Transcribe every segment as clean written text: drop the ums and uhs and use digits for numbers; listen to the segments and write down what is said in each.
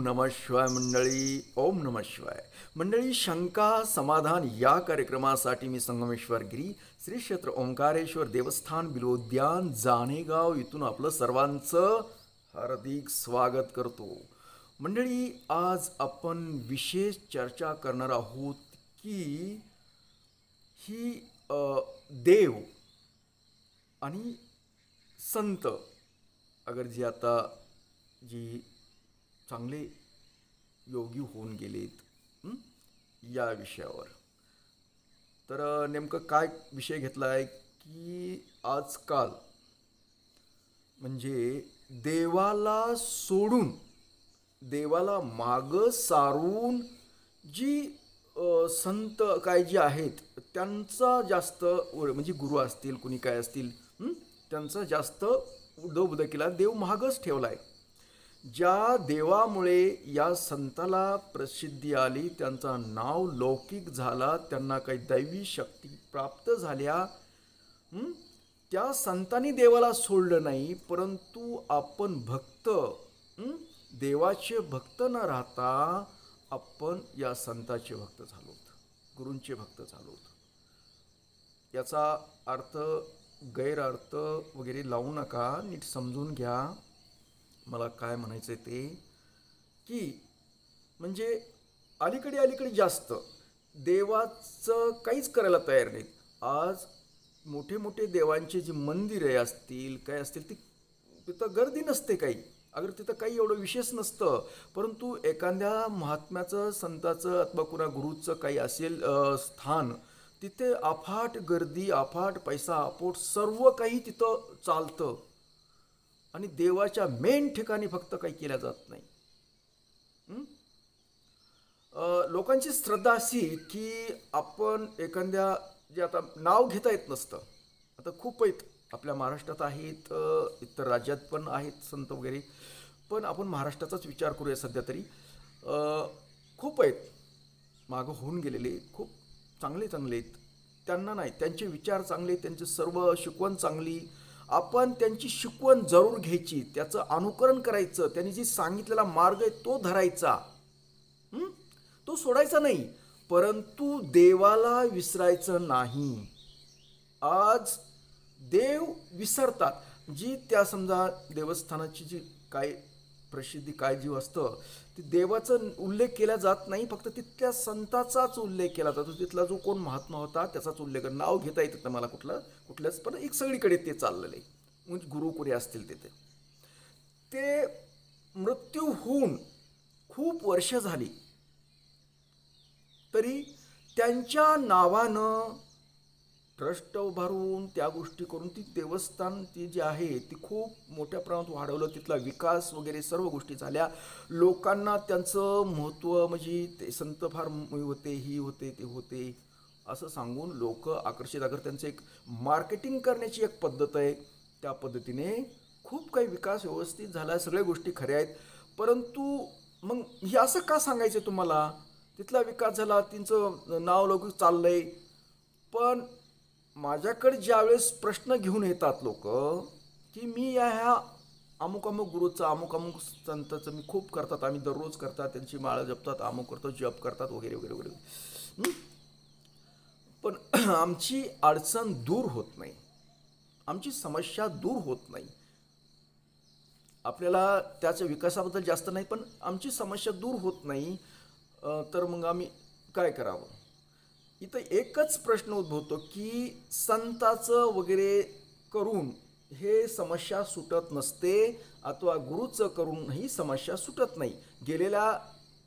नमः शिवाय मंडळी. ओम नमः शिवाय मंडळी. शंका समाधान या कार्यक्रमासाठी मी संगमेश्वर गिरी, श्री क्षेत्र ओंकारेश्वर देवस्थान बिलोद्यान जाणेगाव इथून आपलं सर्वांचं हार्दिक स्वागत करतो. मंडळी, आज आपण विशेष चर्चा करणार आहोत की ही देव आणि संत अगर जी आता जी चांगले योगी होऊन गेलेत या विषयावर. तर नेमकं काय विषय घेतला आहे की आजकाल म्हणजे देवाला सोडून, देवाला मागं सारून जी संत काय जे आहेत त्यांचा जास्त म्हणजे गुरु असतील कुणी काय असतील, त्यांचा जास्त उदोबुदकीला देव महागच ठेवला आहे. ज्या देवामुळे या संताला प्रसिद्धी आली, त्यांचा नाव लौकिक झाला, त्यांना काही दैवी शक्ती प्राप्त झाल्या, त्या संतांनी देवाला सोडलं नाही. परंतु आपण भक्त, देवाचे भक्त न राहता आपण या संताचे भक्त झालोत, गुरूंचे भक्त झालोत. याचा अर्थ गैरअर्थ वगैरे लावू नका, नीट समजून घ्या. मला काय म्हणायचं आहे ते की म्हणजे अलीकडे जास्त देवाचं काहीच करायला तयार नाहीत. आज मोठे मोठे देवांचे जे मंदिरे असतील काय असतील, ती तिथं गर्दी नसते काही, अगर तिथं काही एवढं विशेष नसतं. परंतु एखाद्या महात्म्याचं, संताचं अथवा कुणा गुरुचं काही असेल स्थान, तिथे अफाट गर्दी, अफाट पैसा, अपोट सर्व काही तिथं चालतं. आणि देवाच्या मेन ठिकाणी फक्त काही केल्या जात नाही. लोकांची श्रद्धा अशी की आपण एखाद्या, जे आता नाव घेता येत नसतं, आता खूप आहेत आपल्या महाराष्ट्रात आहेत, इतर राज्यात पण आहेत संत वगैरे, पण आपण महाराष्ट्राचाच विचार करूया सध्या तरी. खूप आहेत मागं होऊन गेलेले, खूप चांगले चांगले आहेत. त्यांना नाही, त्यांचे विचार चांगले, त्यांचे सर्व शिकवण चांगली. आपण त्यांची शिकवण जरूर घ्यायची, त्याचं अनुकरण करायचं, त्यांनी जी सांगितलेला मार्ग आहे तो धरायचा, तो सोडायचा नाही. परंतु देवाला विसरायचं नाही. आज देव विसरतात. जी त्या समजा देवस्थानाची जी काय प्रसिद्धी काय जीव असतं, ती देवाचा उल्लेख केला जात नाही, फक्त तिथल्या संताचाच उल्लेख केला जातो. तिथला जो कोण महात्मा होता त्याचाच उल्लेख, नाव घेता येतं ना मला कुठल्याच, पण एक सगळीकडे ते चाललेलं आहे. म्हणजे गुरु कुठे असतील तिथे, ते मृत्यू होऊन खूप वर्ष झाली तरी त्यांच्या नावानं ट्रस्ट उभारून त्या गोष्टी करून ती देवस्थान ती जी आहे ती खूप मोठ्या प्रमाणात वाढवलं. तिथला विकास वगैरे सर्व गोष्टी झाल्या. लोकांना त्यांचं महत्त्व, म्हणजे ते संत फार होते, ही होते, ते होते असं सांगून लोक आकर्षित, अगर त्यांचं एक मार्केटिंग करण्याची एक पद्धत आहे, त्या पद्धतीने खूप काही विकास व्यवस्थित झाला, सगळ्या गोष्टी खऱ्या आहेत. परंतु मग हे असं का सांगायचं तुम्हाला, तिथला विकास झाला, त्यांचं नाव लवकर चाललंय. पण माझ्याकडे ज्यावेळेस प्रश्न घेऊन येतात लोक की मी ह्या अमुक अमुक गुरुचं, अमुक अमुक संताचं मी खूप करतात, आम्ही दररोज करतात, त्यांची माळा जपतात, अमुक करतो, जप करतात वगैरे वगैरे वगैरे, पण आमची अडचण दूर होत नाही, आमची समस्या दूर होत नाही. आपल्याला त्याच्या विकासाबद्दल जास्त नाही, पण आमची समस्या दूर होत नाही. तर मग आम्ही काय करावं. इथं एकच प्रश्न उद्भवतो की संताचं वगैरे करून हे समस्या सुटत नसते, अथवा गुरुचं करून ही समस्या सुटत नाही. गेलेल्या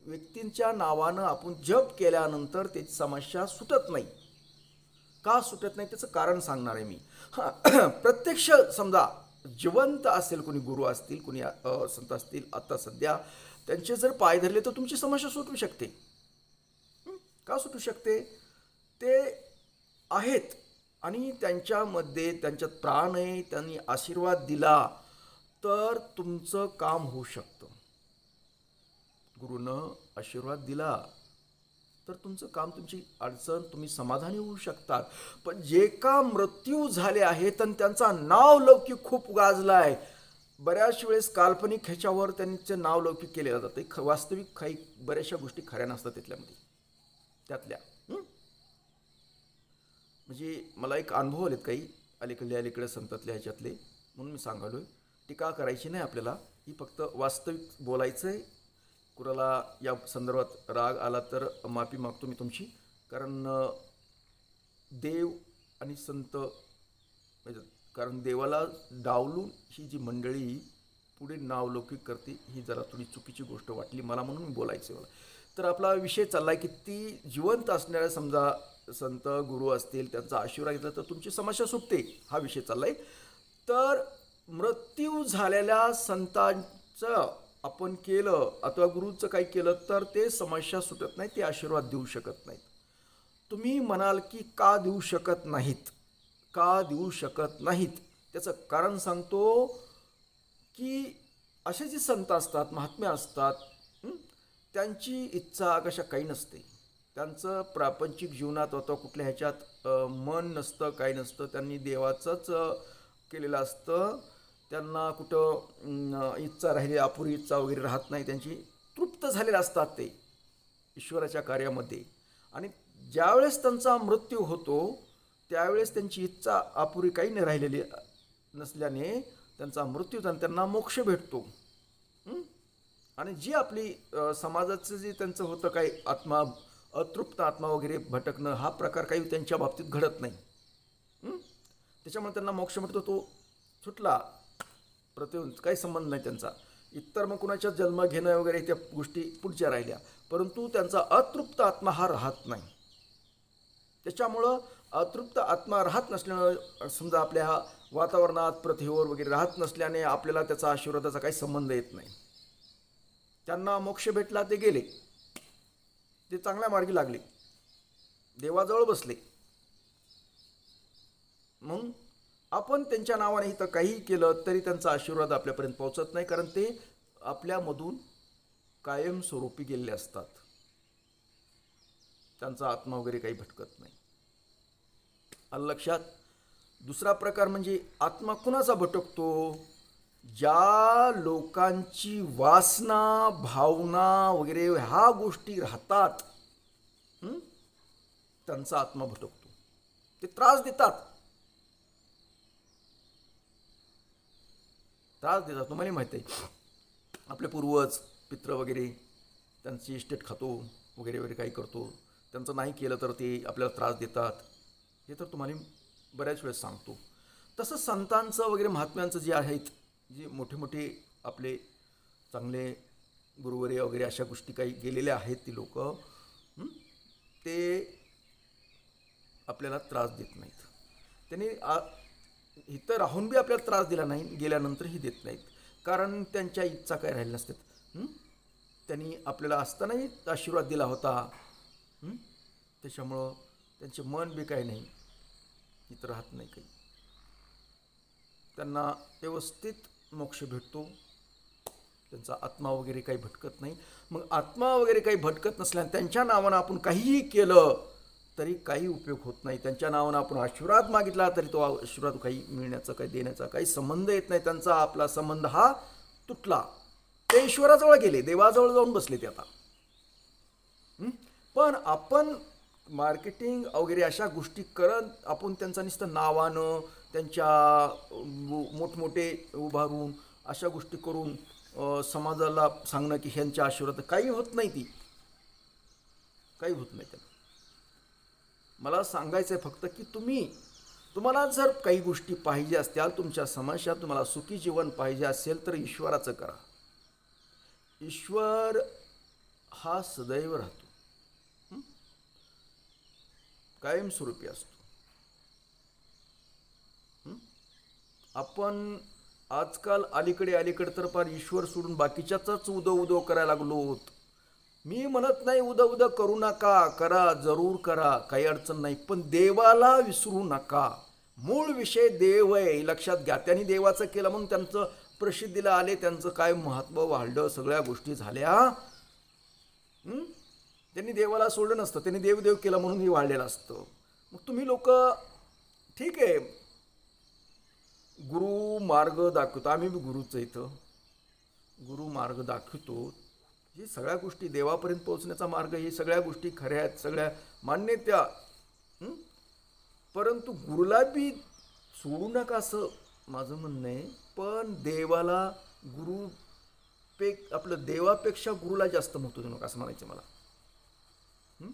व्यक्तींच्या नावानं आपण जप केल्यानंतर त्याची समस्या सुटत नाही. का सुटत नाही त्याचं कारण सांगणार आहे मी. प्रत्यक्ष समजा जिवंत असेल, कोणी गुरु असतील, कोणी संत असतील, आता सध्या त्यांचे जर पाय धरले तर तुमची समस्या सुटू शकते. का सुटू शकते, ते आहेत आणि त्यांच्यामध्ये त्यांच्यात प्राण आहे, त्यांनी आशीर्वाद दिला तर तुमचं काम होऊ शकतं. गुरुनं आशीर्वाद दिला तर तुमचं काम, तुमची अडचण, तुम्ही समाधानी होऊ शकतात. पण जे का मृत्यू झाले आहेत आणि त्यांचा नाव लौकिक खूप गाजला आहे, बऱ्याच वेळेस काल्पनिक ह्याच्यावर त्यांचं नाव लौकिक केलेलं जातं. वास्तविक काही बऱ्याचशा गोष्टी खऱ्या नसतात त्यातल्यामध्ये त्यातल्या. म्हणजे मला एक अनुभव आलेत काही अलीकडे संतातल्या ह्याच्यातले, म्हणून मी सांगालोय. टीका करायची नाही आपल्याला, ही फक्त वास्तविक बोलायचं आहे. कुणाला या संदर्भात राग आला तर माफी मागतो मी तुमची. कारण देव आणि संत म्हणजे कारण देवाला डावलून ही जी मंडळी पुढे नावलौकिक करते ही जरा थोडी चुकीची गोष्ट वाटली मला, म्हणून मी बोलायचं मला. तर आपला विषय चालला आहे की ती जिवंत असणाऱ्या समजा संत गुरु असतील त्यांचा आशीर्वाद घेतला तर तुमची समस्या सुटते, हा विषय चालला आहे. तर मृत्यू झालेल्या संतांचं आपण केलं अथवा गुरुचं काही केलं तर ते समस्या सुटत नाही, ते आशीर्वाद देऊ शकत नाहीत. तुम्ही म्हणाल की का देऊ शकत नाहीत, का देऊ शकत नाहीत, त्याचं कारण सांगतो की असे जे संत असतात महात्मे असतात त्यांची इच्छा कशा काही नसते. त्यांचं प्रापंचिक जीवनात अथवा कुठल्या ह्याच्यात मन नसतं, काही नसतं. त्यांनी देवाचंच केलेलं असतं. त्यांना कुठं इच्छा राहिली अपुरी इच्छा वगैरे राहत नाही. त्यांची तृप्त झालेले असतात ते ईश्वराच्या कार्यामध्ये. आणि ज्यावेळेस त्यांचा मृत्यू होतो त्यावेळेस त्यांची इच्छा अपुरी काही नाही राहिलेली नसल्याने त्यांचा मृत्यू त्यांना मोक्ष भेटतो. आणि जी आपली समाजाचं जे त्यांचं होतं काही आत्मा अतृप्त आत्मा वगैरे भटकणं हा प्रकार काही त्यांच्या बाबतीत घडत नाही. त्याच्यामुळे त्यांना मोक्ष मिळतो, तो सुटला, काही संबंध नाही त्यांचा. इतर मग कुणाच्या जन्म घेणं वगैरे त्या गोष्टी पुढच्या राहिल्या, परंतु त्यांचा अतृप्त आत्मा हा राहत नाही. त्याच्यामुळं अतृप्त आत्मा राहत नसल्यानं समजा आपल्या वातावरणात पृथ्वीवर वगैरे राहत नसल्याने आपल्याला त्याचा आशीर्वादाचा काही संबंध येत नाही. त्यांना मोक्ष भेटला, ते गेले, ते चांगल्या मार्गी लागले, देवाजवळ बसले. मग आपण त्यांच्या नावाने इथं काही केलं तरी त्यांचा आशीर्वाद आपल्यापर्यंत पोहोचत नाही, कारण ते आपल्यामधून कायमस्वरूपी गेलेले असतात. त्यांचा आत्मा वगैरे काही भटकत नाही. आलं लक्षात? दुसरा प्रकार म्हणजे आत्मा कुणाचा भटकतो? ज्या लोकांची वासना भावना वगैरे ह्या गोष्टी राहतात त्यांचा आत्मा भटकतो. ते त्रास देतात. तुम्हाला माहिती आहे आपले पूर्वज पित्र वगैरे त्यांची इस्टेट खातो वगैरे वगैरे काही करतो, त्यांचं नाही केलं तर ते आपल्याला त्रास देतात. हे तर तुम्हाला बऱ्याच वेळेस सांगतो. तसं संतांचं वगैरे महात्म्यांचं जे आहेत, जे मोठे मोठे आपले चांगले गुरुवर्य वगैरे अशा गोष्टी काही गेलेल्या आहेत, ती लोक ते आपल्याला त्रास देत नाहीत. त्यांनी इथं राहून बी आपल्याला त्रास दिला नाही, गेल्यानंतरही देत नाहीत, कारण त्यांच्या इच्छा काय राहिल्या नसतात. त्यांनी आपल्याला असतानाही आशीर्वाद दिला होता. त्याच्यामुळं त्यांचे मन बी काही नाही, इथं राहत नाही काही. त्यांना व्यवस्थित मोक्ष भेटतो. त्यांचा आत्मा वगैरे काही भटकत नाही. मग आत्मा वगैरे काही भटकत नसल्याने त्यांच्या नावानं आपण काहीही केलं तरी काही उपयोग होत नाही. त्यांच्या नावानं आपण आशीर्वाद मागितला तरी तो आशीर्वाद काही मिळण्याचा काही देण्याचा काही संबंध येत नाही. त्यांचा आपला संबंध हा तुटला. ते ईश्वराजवळ गेले, देवाजवळ जाऊन बसले ते आता. पण आपण मार्केटिंग वगैरे अशा गोष्टी करत आपण त्यांचा नुसतं नावानं त्यांच्या मोठमोठे उभारून अशा गोष्टी करून समाजाला सांगणं की ह्यांच्या आशीर्वाद काही होत नाही, ती काही होत नाही. त्यांना मला सांगायचं आहे फक्त की तुम्हाला जर काही गोष्टी पाहिजे असतील, तुमच्या समस्या, तुम्हाला सुखी जीवन पाहिजे असेल तर ईश्वराचं करा. ईश्वर हा सदैव राहतो, कायमस्वरूपी असतो. आपण आजकाल अलीकडे तर फार ईश्वर सोडून बाकीच्याच उदो करायला लागलो. मी म्हणत नाही उद करू नका, करा, जरूर करा, काही अडचण नाही, पण देवाला विसरू नका. मूळ विषय देव आहे, लक्षात घ्या. त्यांनी देवाचं केलं म्हणून त्यांचं प्रसिद्धीला आले, त्यांचं काय महत्त्व वाढलं, सगळ्या गोष्टी झाल्या. त्यांनी देवाला सोडलं नसतं, त्यांनी देव केलं म्हणून हे वाढलेलं असतं. मग तुम्ही लोक ठीक आहे गुरु मार्ग दाखवतो. आम्ही बी गुरुच इथं गुरु मार्ग दाखवतो. ही सगळ्या गोष्टी देवापर्यंत पोहोचण्याचा मार्ग, ही सगळ्या गोष्टी खऱ्या आहेत, सगळ्या मान्य त्या. हं? परंतु गुरुला बी सोडू नका असं माझं म्हणणं आहे. पण देवाला आपलं देवापेक्षा गुरुला जास्त महत्त्व देऊ नका असं म्हणायचं मला. हं?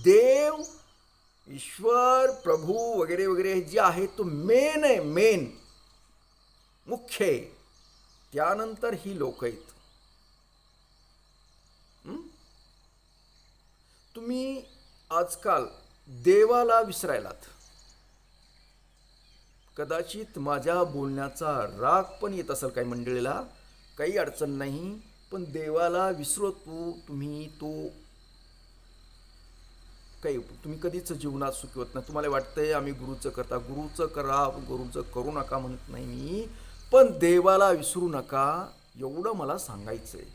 देव, ईश्वर, प्रभू वगैरे वगैरे जे आहे तो मेन आहे, मेन मुख्य आहे. त्यानंतर ही लोक आहेत. तुम्ही आजकाल देवाला विसरायलात. कदाचित माझ्या बोलण्याचा राग पण येत असेल काही मंडळीला, काही अडचण नाही. पण देवाला विसरतो तुम्ही, तो काही तुम्ही कधीच जीवनात सुखी होत नाही. तुम्हाला वाटतंय आम्ही गुरुचं करता, गुरुचं करा, गुरुचं करू नका म्हणत नाही मी. पण देवाला विसरू नका एवढं मला सांगायचं आहे.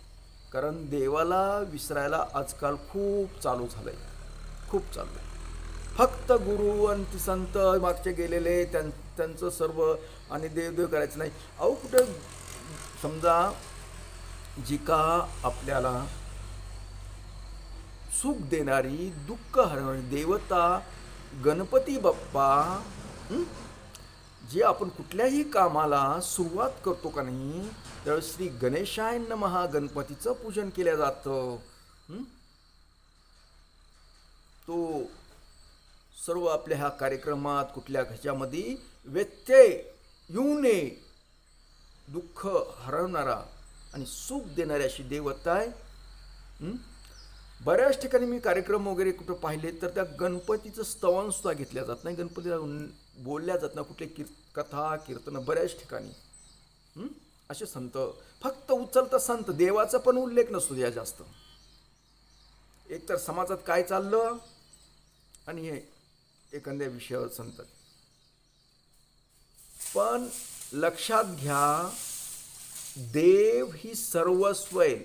कारण देवाला विसरायला आजकाल खूप चालू झालंय, खूप चालू आहे. फक्त गुरु आणि ती संत मागचे गेलेले त्यांचं सर्व आणि देवदेव करायचं नाही. अहो कुठं समजा जी का आपल्याला सुख देणारी, दुःख हरणारी देवता गणपती बाप्पा, जे आपण कुठल्याही कामाला सुरुवात करतो का नाही, त्यावेळेस श्री गणेशाय नमः गणपतीचं पूजन केलं जातं. तो सर्व आपल्या ह्या कार्यक्रमात कुठल्या ह्याच्यामध्ये व्यत्यय येऊ नये, दुःख हरवणारा आणि सुख देणारी अशी देवता आहे. बऱ्याच ठिकाणी मी कार्यक्रम वगैरे कुठं पाहिले तर त्या गणपतीचं स्तवन सुद्धा घेतल्या जात नाही, गणपतीला बोलल्या जात नाही. कुठले कथा कीर्तन बऱ्याच ठिकाणी असे संत फक्त उचलता संत, देवाचा पण उल्लेख नसतो या जास्त. एकतर समाजात काय चाललं आणि हे एखाद्या विषयावर संत. पण लक्षात घ्या, देव ही सर्वस्व आहे.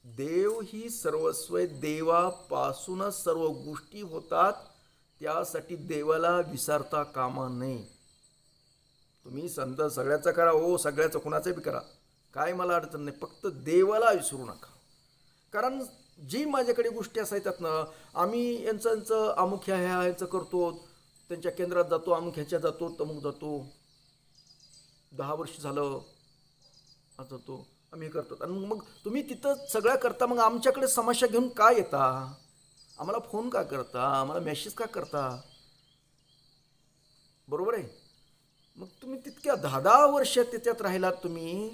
देव ही सर्वस्व आहे. देवापासूनच सर्व गोष्टी होतात. त्यासाठी देवाला विसरता कामा नये. तुम्ही संत सगळ्याचं करा, हो सगळ्याचं कुणाचं बी करा, काय मला अडचण नाही. फक्त देवाला विसरू नका. कारण जी माझ्याकडे गोष्टी असायच्यात ना, आम्ही यांचं अमुक ह्याचं करतो, त्यांच्या केंद्रात जातो, अमुक ह्याच्या जातो, तमुक जातो, 10 वर्ष झालं असं जातो आम्ही करतो. आणि मग तुम्ही तिथं सगळ्या करता, मग आमच्याकडे समस्या घेऊन का येता? आम्हाला फोन का करता? आम्हाला मेसेज का करता? बरोबर आहे. मग तुम्ही तितक्या 10-10 वर्ष त्याच्यात राहिलात तुम्ही,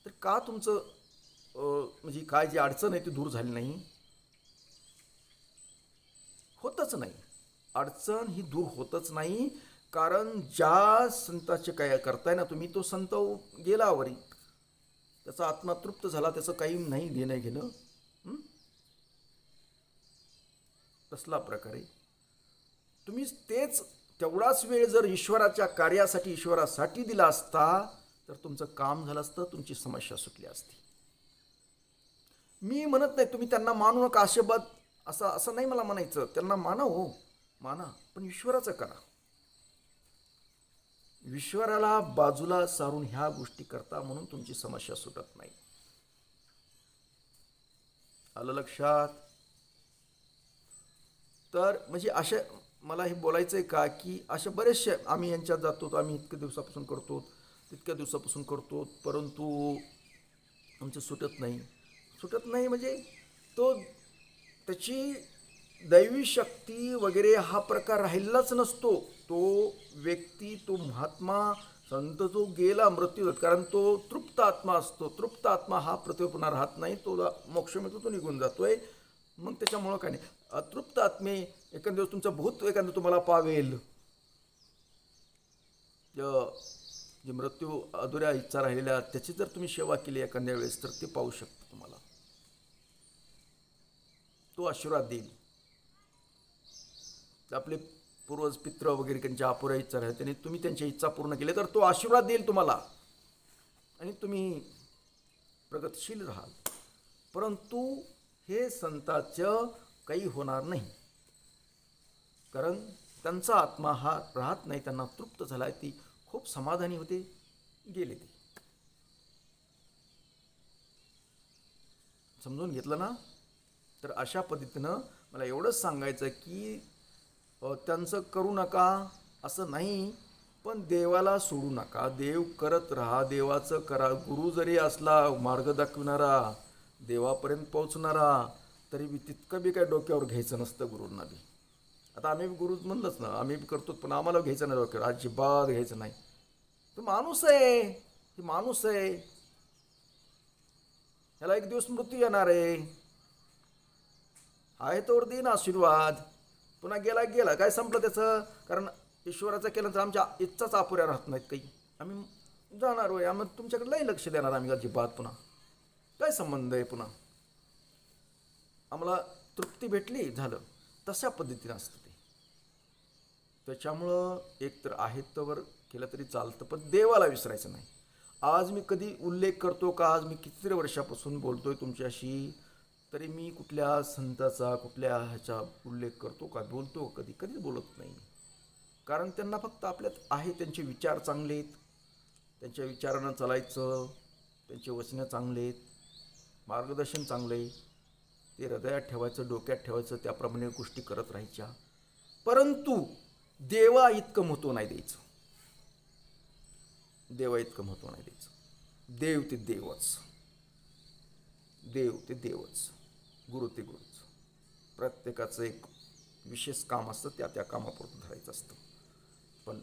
तर का तुमचं म्हणजे काय जी अडचण आहे ती दूर झाली नाही? होतच नाही. अडचण ही दूर होतच नाही. कारण ज्या संताचे काय करताय ना तुम्ही, तो संत गेला वरी, त्याचा आत्मा तृप्त झाला, त्याचं काही नाही घेणं घेणं. तसला प्रकारे तुम्ही तेच तेवढाच वेळ जर ईश्वराच्या कार्यासाठी ईश्वरासाठी दिला असता तर तुमचं काम झालं असतं, तुमची समस्या सुटली असती. मी म्हणत नाही तुम्ही त्यांना मानू नका, आशीर्वाद असं नाही मला म्हणायचं. त्यांना माना, हो माना, पण ईश्वराचं करा. ईश्वराला बाजूला सारून ह्या गोष्टी करता म्हणून तुमची समस्या सुटत नाही. आलं लक्षात? तर म्हणजे अशा मला हे बोलायचं आहे का, की अशा बरेचसे आम्ही यांच्यात जातो, आम्ही इतक्या दिवसापासून करतो, तितक्या दिवसापासून करतो, परंतु आमचं सुटत नाही. सुटत नाही म्हणजे तो त्याची दैवी शक्ती वगैरे हा प्रकार राहिलाच नसतो. तो व्यक्ती, तो महात्मा संत जो गेला मृत्यू, कारण तो तृप्त आत्मा असतो. तृप्त आत्मा हा पृथ्वी पुन्हा राहत नाही, तो मोक्ष मिळतो, तो निघून जातोय. मग त्याच्यामुळं काय नाही. अतृप्त आत्मे एखाद्या दिवस तुमचं भूत एखादं तुम्हाला पावेल, जे मृत्यू अधुऱ्या इच्छा राहिलेल्या त्याची जर तुम्ही सेवा केली एखाद्या वेळेस तर ते पाहू शकतो तुम्हाला. तो आशीर्वाद देईल. आपले पूर्वज पित्र वगैरे त्यांच्या अपुऱ्या इच्छा राहिल्या, त्यांनी तुम्ही त्यांच्या इच्छा पूर्ण केल्या तर तो आशीर्वाद देईल तुम्हाला आणि तुम्ही प्रगतशील राहाल. परंतु हे संताचं काही होणार नाही, कारण त्यांचा आत्मा हा राहत नाही, त्यांना तृप्त झाला. ती खूप समाधानी होते. गेले ते. समजून घेतलं ना. तर अशा पद्धतीनं मला एवढंच सांगायचं की त्यांचं करू नका असं नाही, पण देवाला सोडू नका. देव करत राहा, देवाचं करा. गुरु जरी असला मार्ग दाखविणारा, देवापर्यंत पोहोचणारा, तरी बी तितकं बी काय डोक्यावर घ्यायचं नसतं गुरूंना बी. आता आम्ही गुरु म्हणलंच ना, आम्ही बी करतो, पण आम्हाला घ्यायचं नाही डोक्यावर, अजिबात घ्यायचं नाही. तो माणूस आहे, ती माणूस आहे, ह्याला एक दिवस मृत्यू येणार आहे तोवर देईन आशीर्वाद. पुन्हा गेला गेला, काय संपलं त्याचं. कारण ईश्वराचं केलं तर आमच्या इच्छाच अपुऱ्या राहत नाहीत काही. आम्ही जाणार होय, आम्ही तुमच्याकडे लई लक्ष देणार आम्ही अजिबात. पुन्हा काय संबंध आहे, पुन्हा आम्हाला तृप्ती भेटली झालं. तशा पद्धतीनं असतं ते. त्याच्यामुळं एक तर आहे तवर केलं तरी चालतं, पण देवाला विसरायचं नाही. आज मी कधी उल्लेख करतो का, आज मी कितीतरी वर्षापासून बोलतोय तुमच्याशी, तरी मी कुठल्या संताचा कुठल्या ह्याचा उल्लेख करतो का, बोलतो कधी कधीच बोलत नाही. कारण त्यांना फक्त आपल्यात आहे, त्यांचे विचार चांगले आहेत, त्यांच्या विचारानं चालायचं, त्यांचे वचनं चांगले आहेत, मार्गदर्शन चांगलं आहे, ते हृदयात ठेवायचं, डोक्यात ठेवायचं, त्याप्रमाणे गोष्टी करत राहायच्या. परंतु देवा इतकं महत्त्व नाही द्यायचं. देवा इतकं महत्त्व नाही द्यायचं. देव ते देवच, देव ते देवच, गुरु ते गुरुच. प्रत्येकाचं एक विशेष काम असतं, त्या कामापुरतं धरायचं असतं. पण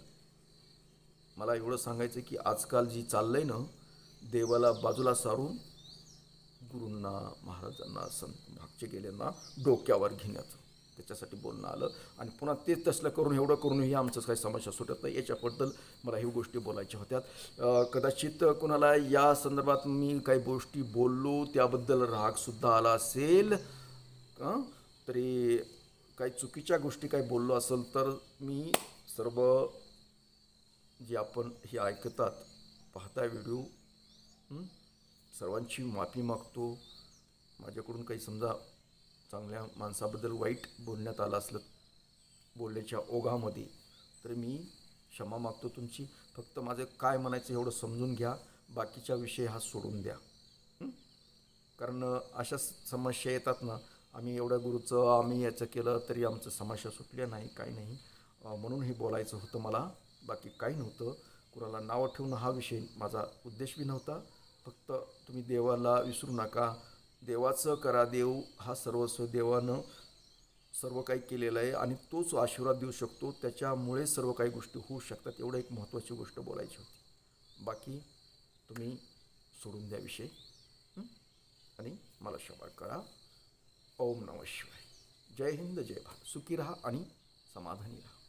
मला एवढं सांगायचं की आजकाल जी चाललंय ना, देवाला बाजूला सारून गुरूंना, महाराजांना, संत भागचे गेल्यांना डोक्यावर घेण्याचं, त्याच्यासाठी बोलणं आलं. आणि पुन्हा ते तसलं करून एवढं करूनही आमचं काही समस्या सुटत नाही. याच्याबद्दल मला ही गोष्टी बोलायच्या होत्या. कदाचित कुणाला या संदर्भात मी काही गोष्टी बोललो त्याबद्दल रागसुद्धा आला असेल, तरी काही चुकीच्या गोष्टी काही बोललो असेल तर मी सर्व जे आपण हे ऐकतात, पाहता व्हिडिओ, सर्वांची माफी मागतो. माझ्याकडून काही समजा चांगल्या माणसाबद्दल वाईट बोलण्यात आलं असलं बोलण्याच्या ओघामध्ये, तर मी क्षमा मागतो तुमची. फक्त माझं काय म्हणायचं एवढं समजून घ्या, बाकीच्या विषय हा सोडून द्या. कारण अशा समस्या येतात ना, आम्ही एवढ्या गुरुचं आम्ही याचं केलं तरी आमचं समस्या सुटल्या नाही, काही नाही. म्हणून हे बोलायचं होतं मला, बाकी काही नव्हतं. कुणाला नावं ठेवणं हा विषय माझा उद्देश बी नव्हता. फक्त तुम्ही देवाला विसरू नका, देवाचं करा. देव हा सर्वस्व, देवानं सर्व काही केलेलं आहे आणि तोच आशीर्वाद देऊ शकतो. त्याच्यामुळे सर्व काही गोष्टी होऊ शकतात. एवढं एक महत्त्वाची गोष्ट बोलायची होती. बाकी तुम्ही सोडून द्या विषय आणि मला क्षमा करा. ओम नमः शिवाय. जय हिंद, जय भारत. सुखी राहा आणि समाधानी राहा.